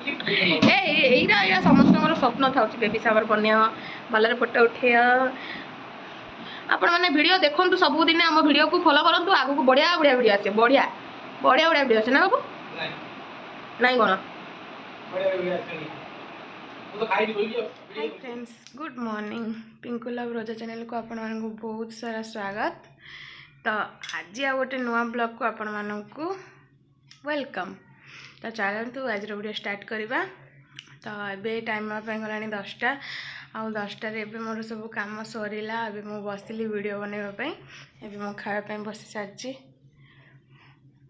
এইটা ଏଇଟା ସମସ୍ତଙ୍କର ସ୍ୱପ୍ନ ଥାଉଛି ବେବି ସାୱାର ବନେଇବା ଭଲରେ ଫଟୋ ଉଠେଇବା। ଆପଣମାନେ ଭିଡ଼ିଓ ଦେଖନ୍ତୁ ସବୁଦିନ ଆମ ଭିଡ଼ିଓକୁ ଫଲୋ କରନ୍ତୁ ଆଗକୁ ବଢ଼ିଆ ବଢ଼ିଆ ଭିଡ଼ିଓ ଆସିବ ବଢ଼ିଆ ବଢ଼ିଆ ବଢ଼ିଆ ଭିଡ଼ିଓ ଅଛି ନା ବାବୁ ନାଇଁ କ'ଣ? Hi friends good morning Pinku love रोजा चैनल को आपण मानक बहुत सारा स्वागत। तो आज आ गोटे नुआ ब्लॉग को आपण मानक वेलकम। तो चलतु आज वीडियो स्टार्ट करवा। तो ये टाइम गला 10टा आ 10टार मोर सब कम सरला मु बसली वीडियो बनवाई एवं मो खावाई बसी सारी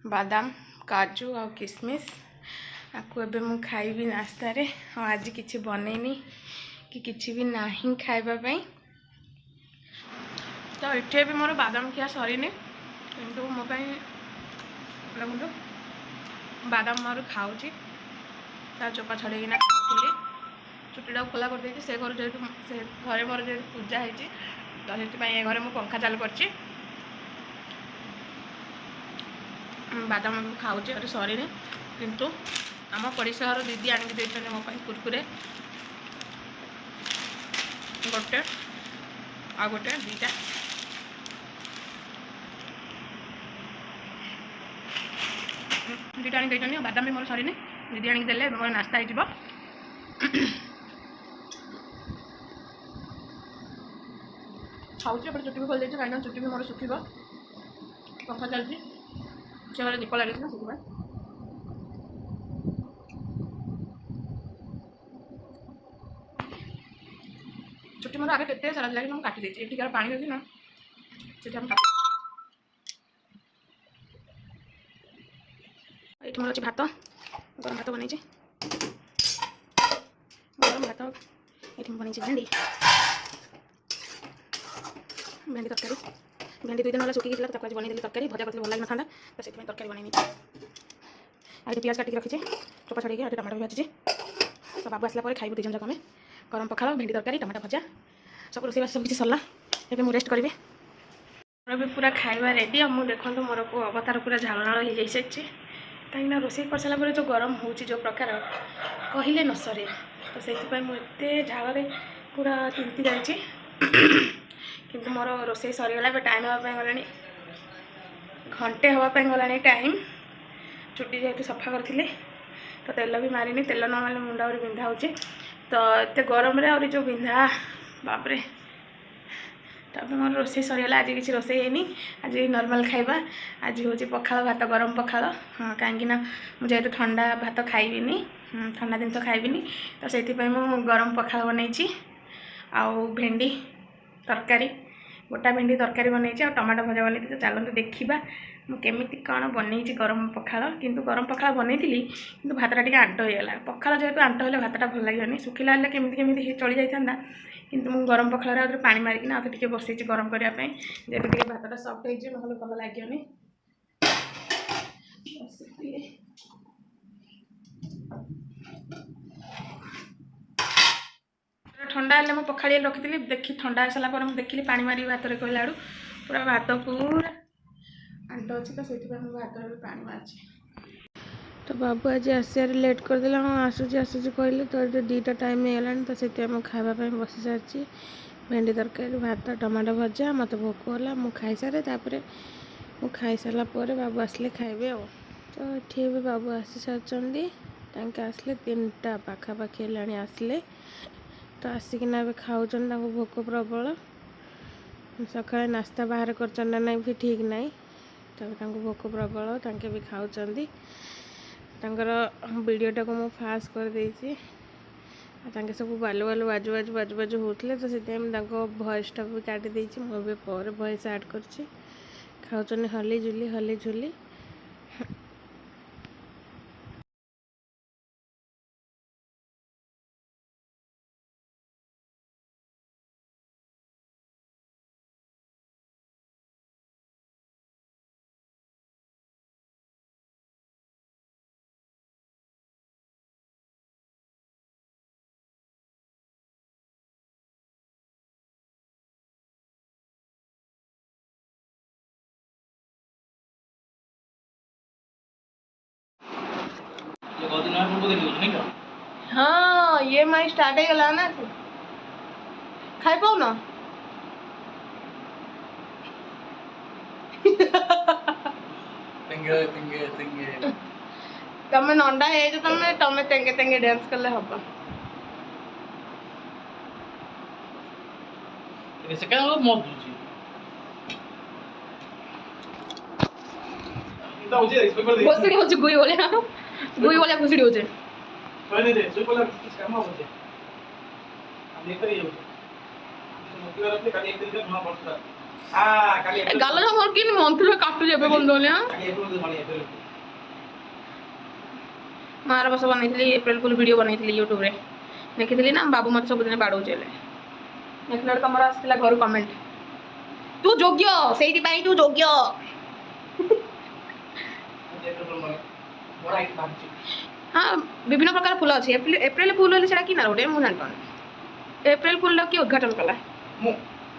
बादाम काजू आ किसमिश आपको एबे मु खाइबी नाश्तार। आज किसी बनईनी कि किसी भी नहीं खाइबापी। तो ये भी मोर बादाम खिया सरीनी किंतु मो देखो बादाम मोर खाऊँगी तार चोपा छड़ेकिना खाऊली चुटीटा खोला कर से घर जेहतु से घरे मोर जेहतु पूजा होती तो से घर मु पंखा चालू कर बादाम खाऊँगी और सरीनी किंतु आम पड़ोसा घर दीदी आनिक देते मो कुरकुरे गोटे आ गोटे दुईटा दुईटा आनिक देते बादाम भी मोर सरीनी दीदी आनिक देले मोर नास्ता हो खाऊँ चुटी भी खोल देती कहीं चुटी भी मोर सुखी पंखा चलती से घर दीप लगे से चुटी मोर आगे केते सारा लगे काटी देती एटिकार पानी देती ना से ये मोर अच्छे भात गरम भात बनई गरम भात ये बनई भेंडी भेंडी तरकारी भेंडी 2 दिन वाला सुखी गला आज बनई तरकारी भजा करते भल लगे था तो से तरकारी बनई आज प्याज काटिक रखी चोपा छड़े टमाटो भी भाजी तो बाबू आसला खाइबू 2 जन जाक गरम पखाल भेंडी तरकारी टमाटो भजा सब रोषे सब किसी सरला ये रेस्ट करी मोर भी पूरा खाଇବା रेडी आ मुझे देखो मोर को अवतार पूरा झाल नाल हो जाई सारी कहीं रोषे कर सारा जो गरम हो जो प्रकार कहले न सरे तो से मुझे झाल पूरा तिंती जाइए किंतु मोर रोषे सरीगला टाइम हाँपाई गला घंटे हाँपाई गला टाइम चुटी जेहतु सफा करी तो तेल भी मारिनी तेल न मारे मुंड आ बिंधा हो तो एत गरम रे जो बिंधा बापरे तब मोर रोषे सरीगला आज किसी रोषे है आज नॉर्मल खाइबा आज हूँ पखाल भात गरम पखाल हाँ कहीं मुझे ठंडा भात खाइबिनी ठंडा जिन खाइबिनी तो से गरम पखाल बनई आउ भेंडी तरकारी गोटा भेंडी तरकारी बनई टमाटो भजा बनई तो चलते देखा मुझे कौन बनई गरम पखाल किंतु गरम पखाल बनई कि भातटा टे आंट होगा पखाल जेहतु आंट हो भातटा भल लगे सुखिला केमी चली जाता किंतु मु गरम पखाल पानी मारिकिना टे बसई गरम करने जेहतु टे भातटा सफ्ट हो भल लगे ठंडा है मुझे पखाड़ी रखी देखी ठंडा हो सारा देखी पानी मारी भात में कहला पूरा भात पूरा आंट अच्छे तो से भात में पानी मार्च तो बाबू आज आसार लेट करदे हाँ आसूँ आसूँ कहले तो 2टा टाइम होगा तो से खावाई बसी सारी भेंडी तरकारी भात टमाटो भजा मत भोक होला मु खाई सारे मु खाई सारा बाबू आसले खाइबे आ तो ये भी बाबू आसी सारी आसले 3टा पाखापाखि आसले तो आसिकिना खाऊन भोक प्रबल सका नास्ता बाहर कर ना भी ठीक नाई तो भोक प्रबल तांके भी खाऊँ वीडियोटा को मु फास्ट कर देती सब बालू बालू बाजू बाजू बाजू बाजू होते तो से भॉइसटा भी काटी देती मुझे पर भॉइस ऐड कर खाऊँ हली झुली ना रूप देखियो नहीं का हाँ ये माई स्टार्ट है गला ना खाई पाओ ना तेंगे तेंगे तेंगे तमे नंडा है जो तमे तेंगे तेंगे डांस करले हबा ये से क्या मत दूजी इतना हो जाए इसमें कर दे घुसड़ी हो गुई बोले घुसड़ी हो जाए सोने दे सोई बोला किस काम हो जाए हम देख रही हो मोती वाला अपने खाली एक दिन का धुआं पड़ता हां खाली गाल ना मोर किन मंत्र काटू जेबे बंद होले खाली एप्रिल मानी एप्रिल मार बस बनैथिली एप्रिल फुल वीडियो बनैथिली YouTube रे देखिथिली ना बाबू मत सब दिन बाडौ चले देखलड़ तमरा आस्तिला घर कमेंट तू योग्य सेही पाई तू योग्य हाँ विभिन्न प्रकार फूल अच्छे एप्रिल फूल हेल्ले सेटा कि ना गोटे मुझे जानपान एप्रिल फूल किए उद्घाटन कला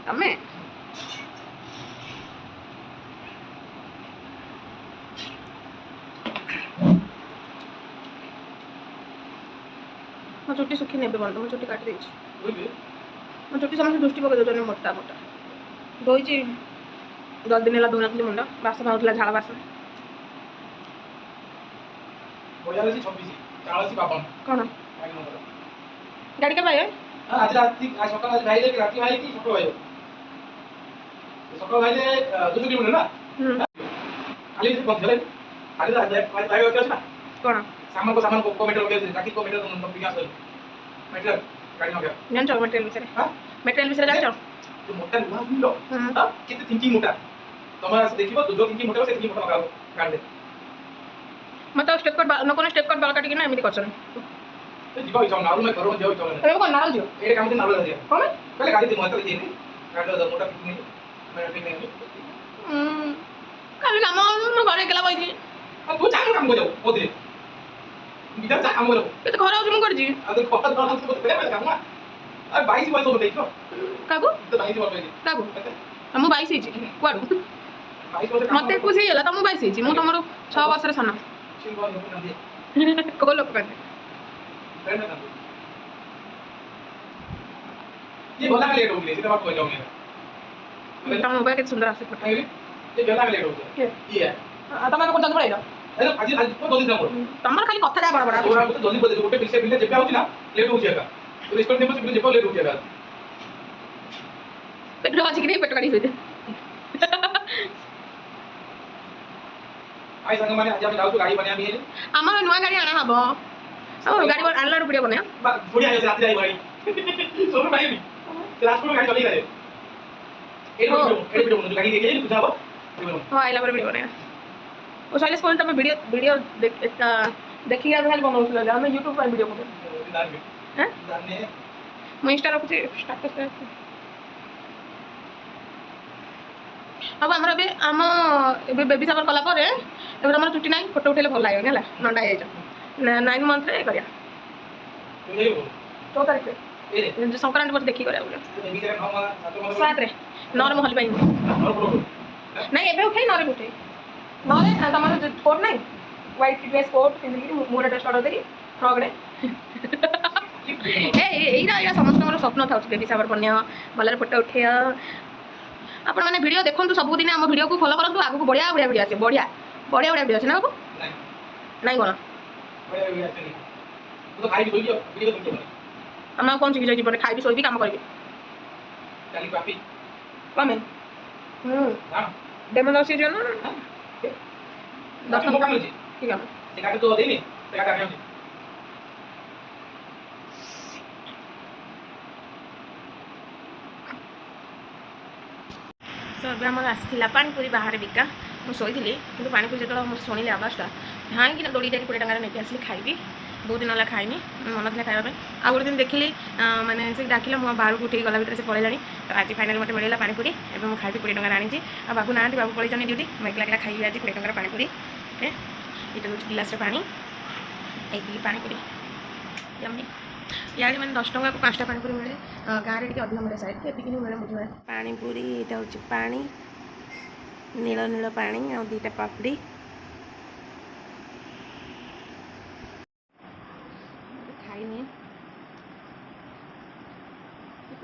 तमें मो चुट्टी सुखी ने बंद मो चुट्टी काटी देछि मो चुट्टी समस्त दृष्टि पकड़ दे मोटा मोटा धोई 10 दिन है धोना मुंड बासन आउला झाड़ बासन बजाले 26 40 52 कौन गाड़ी का भाई है आज रात आज सकाळ आज भाई राती भाई की छोटो भाई सकाळ भाई 200 किलोमीटर ना खाली से पहुंच गए खाली आज भाई होते ना कौन सामान को कमेंट लगे राखी कमेंट तो विकास मतलब गाड़ी हो गया जान चल मटेरियल विषय जान चल तो मोटा लुहा सुन लो हां कितने थिंकिंग मोटा तुम्हारा से देखिबो तो जो थिंकिंग मोटा से थिंकिंग मोटा काट दे मत स्टेप कट न कोन स्टेप कट बाल काटी के ना एमिति करछन तो जीवा इच्छा नारू में करो जाओ इच्छा अरे को नाल दियो एटे काम से नारू दे कौन पहले गाड़ी दे मत दे काट दो मोटा थिंकिंग मैं थिंकिंग नहीं काली काम न घरे केला बइथि अब तू चांग काम को जाओ ओ दे बिचार चा काम करो ए तो घर आउछ मु करजी अब तो कोटा दो तो करे काम ना अरे 22 वर्ष हो देखो कागु तो 22 वर्ष कागु हम 22 हिची क्वाडु 22 वर्ष मते कुछ हेला त मु 22 हिची मु तमरो 6 वर्ष रे साना सिल्वर लोक ना दे को लोक करते फ्रेंड ना ये बोला का लेट हो गई सीधा बात बोल जाऊंगा तम मोबाइल के सुंदर आसे फोटो ये बोला का लेट हो गया ये आ तमे को जल्दी पड़ाइलो अरे आज को दो दिन ना तमर खाली कथा जा बड़ बड़ तोरा तो जल्दी बोल दे गोटे पिछले बिल्ले जेबे होची ना लेट हो जाएगा तो रिस्पेक्ट देबो से जेबे लेट हो जाएगा पेट आज कि नहीं पेट काटी होते आई संग माने आज हम जाऊ तो गाड़ी बनिया भी है आमा नुआ गाड़ी आना हबो और गाड़ी आनला वीडियो बने थोड़ी आई रात जाई गाड़ी सोनो भाई भी ट्रांसपोर्ट गाड़ी चली गए ए वीडियो बनो गाड़ी के लिए पूछा बा हां आइला पर वीडियो बने ओ साइलेंस कोन तमे वीडियो देखि या खाली बनौछला हम YouTube पर वीडियो बने हैं जाने मो इंस्टा रखुची स्टेटस रे अब हमरा बे आम बेबी सावर कला पर एबे हमर छुट्टी नाही फोटो उठेले भल लागो नेला नंडा हे जा 9 मंथ रे करिया तुम जाइबो 4 तारिख रे जो संक्रांति पर देखि करिया बोले बेबी के 9 मास 7 रे नर महल पाई नहीं एबे उठे नरे उठे नरे तमर कोट नहीं व्हाइट ड्रेस कोट पिंदी मोरा ड्रेस ऑर्डर देली फ्रॉक रे एरा समस्त स्वप्न था बेबी सावर बनिया भलरे फोटो उठे आपण माने वीडियो देखंतु सब दिन हम वीडियो को फॉलो करंतु आगु को बढ़िया बढ़िया वीडियो आसे बढ़िया वीडियो आसे ना बाबू नहीं कोन बढ़िया वीडियो आसे तो खाई भी वीडियो देखो हम कौन सी जीवन खाई भी सोई भी काम करबी काली पापी कमे हां डेमो दसी जन दस मौका मिल ठीक है से काटे तो देनी से काटे आके तो अब आम आसाला पानीपुरी बाहर बिका मुझे शोली कि पानीपुरी जो मुझे शुणिली आवाज़टा हाँ कि दौड़ी जाए 20 टकर नहीं आसली खाइबी बहुत दिन है खाइनी मन था खाया आ गोटे दिन देखिली मैंने से डाकिला मुझे बाहर को उठे गला भर से पड़ेगा तो आज फाइनाल मत मिलला पानीपुरी एवं मुझे खाइबी 20 टकर आनी आ बाबू ना बाबू पड़े ड्यूटी मुझे एकला खाइबी आज 20 टकर पानीपुरी ये हूँ गिलास पानी एक पानीपुरी यम्मी यार मैंने 10 टका को 5टा पानीपुरी मिले गाँव में अधिक मिले साइड एतिक मिले मुझे पानीपुरी यहाँ हूँ पानी नील नील पानी आ 2टा पापड़ी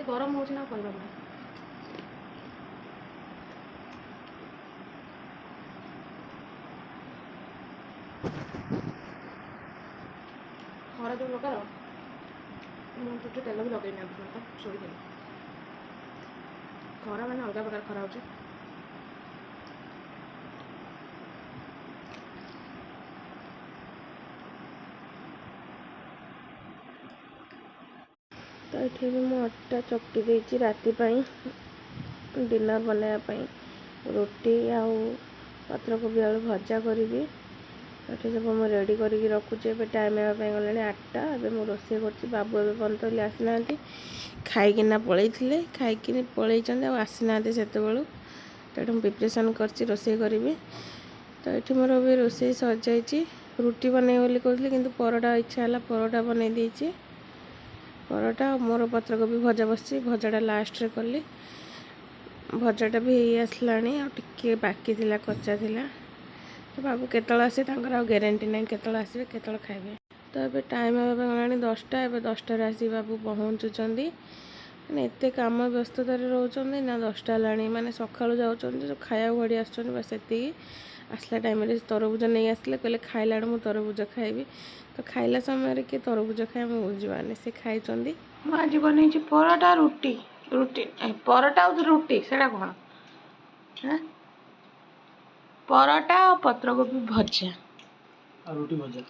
ଗରମ ହେଉଛି ନା କହିବାକୁ ନାହିଁ। ଖରା ଯେଉଁ ପ୍ରକାର ମୁଁ ଚୁଟି ତେଲ ବି ଲଗେଇନି ଆଜି ପର୍ଯ୍ୟନ୍ତ, ଶୋଇଥିଲି। ଖରା ମାନେ ଅଲଗା ପ୍ରକାର ଖରା ହେଉଛି। ତ ଏଠି ବି ମୁଁ ଅଟା ଚକଟି ଦେଇଛି ରାତି ପାଇଁ ଡିନର୍ ବନେଇବା ପାଇଁ। ରୁଟି ଆଉ ପତ୍ରକୋବି ଆଳୁ ଭଜା କରିବି। ଏଠି ସବୁ ମୁଁ ରେଡ଼ି କରିକି ରଖୁଛି। ଏବେ ଟାଇମ୍ ହେବା ପାଇଁ ଗଲାଣି 8ଟା। ଏବେ ମୁଁ ରୋଷେଇ କରୁଛି। ବାବୁ ଏବେ ପର୍ଯ୍ୟନ୍ତ ହେଲେ ଆସିନାହାନ୍ତି, ଖାଇକିନା ପଳେଇଥିଲେ, ଖାଇକିନି ପଳେଇଛନ୍ତି ଆଉ ଆସିନାହାନ୍ତି ସେତେବେଳୁ। ତ ଏଠି ମୁଁ ପ୍ରିପାରେସନ୍ କରିଛି, ରୋଷେଇ କରିବି। ତ ଏଠି ମୋର ଏବେ ରୋଷେଇ ସରିଯାଇଛି। ରୁଟି ବନେଇବି ବୋଲି କହୁଥିଲି କିନ୍ତୁ ପରଟା ଇଚ୍ଛା ହେଲା, ପରଟା ବନେଇ ଦେଇଛି। ପରଟା ମୋର ପତ୍ରକୋବି ଭଜା ବସିଛି, ଭଜାଟା ଲାଷ୍ଟରେ କଲି। ଭଜାଟା ବି ହେଇ ଆସିଲାଣି, ଆଉ ଟିକେ ବାକି ଥିଲା, କଞ୍ଚା ଥିଲା। ତ ବାବୁ କେତେବେଳେ ଆସିବେ ତାଙ୍କର ଆଉ ଗ୍ୟାରେଣ୍ଟି ନାହିଁ, କେତେବେଳେ ଆସିବେ କେତେବେଳେ ଖାଇବେ। ତ ଏବେ ଟାଇମ୍ ହେବା ପାଇଁ ଗଲାଣି 10ଟା। ଏବେ 10ଟାରେ ଆସିକି ବାବୁ ପହଞ୍ଚୁଛନ୍ତି। ମାନେ ଏତେ କାମ ବ୍ୟସ୍ତତାରେ ରହୁଛନ୍ତି ନା 10ଟା ହେଲାଣି। ମାନେ ସକାଳୁ ଯାଉଛନ୍ତି, ଯେଉଁ ଖାଇବାକୁ ଘଡ଼ି ଆସୁଛନ୍ତି, ବାସ୍ ସେତିକି। ଆସିଲା ଟାଇମ୍ରେ ତରଭୁଜ ନେଇ ଆସିଲେ, କହିଲେ ଖାଇଲାବେଳେ ମୁଁ ତରଭୁଜ ଖାଇବି। ତ ଖାଇଲା ସମୟରେ କିଏ ତରଭୁଜ ଖାଏ ମୁଁ ବୁଝିପାରୁନି, ସେ ଖାଇଛନ୍ତି। ମୁଁ ଆଜି ବନେଇଛି ପରଟା ରୁଟି, ପରଟା ଆଉ ରୁଟି, ସେଇଟା କ'ଣ ପରଟା ଆଉ ପତ୍ରକୋବି ଭଜା ଆଉ ରୁଟି ଭଜା।